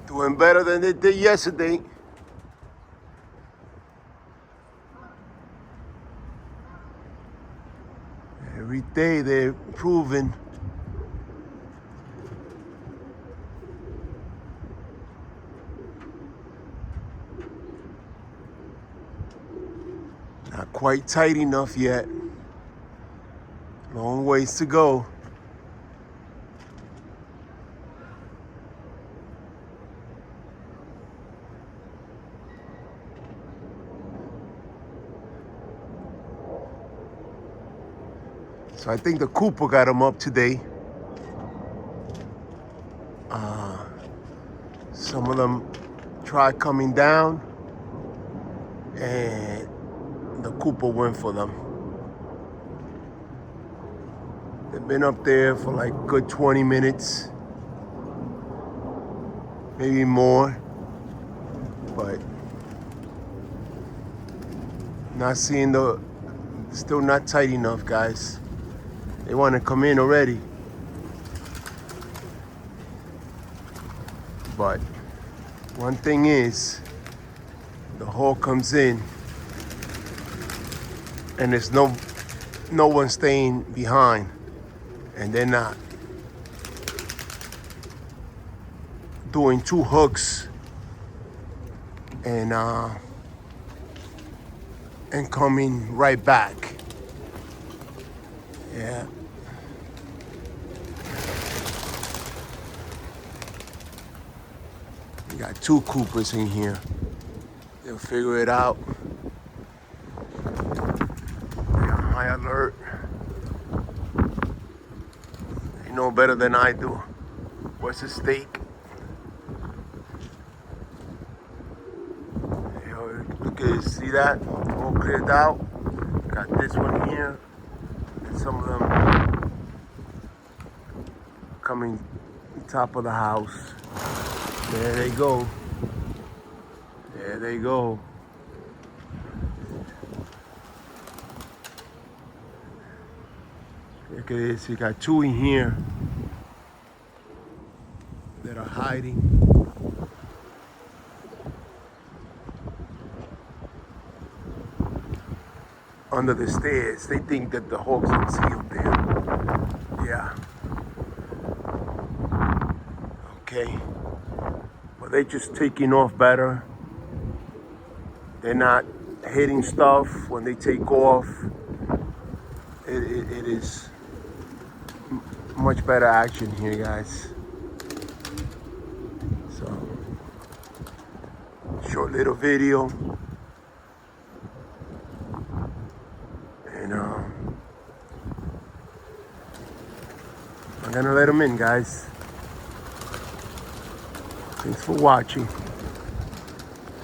Doing better than they did yesterday. Every day they're improving. Not quite tight enough yet. Long ways to go. So I think the Cooper got him up today. Some of them tried coming down, and the Cooper went for them. They've been up there for like good 20 minutes, maybe more, but not seeing still not tight enough, guys. They want to come in already. But one thing is, the hawk comes in and there's no one staying behind, and they're not doing two hooks and coming right back. Yeah. We got two Coopers in here. They'll figure it out. They're on high alert. They know better than I do what's at stake. Yo, look at this, see that? All cleared out. Got this one here. And some of them coming top of the house. There they go. There they go. Look at this. You got two in here that are hiding. Under the stairs. They think that the hawk's concealed there. Yeah. Okay. But they're just taking off better. They're not hitting stuff when they take off. It is much better action here, guys. So, short little video. And I'm gonna let them in, guys. Thanks for watching.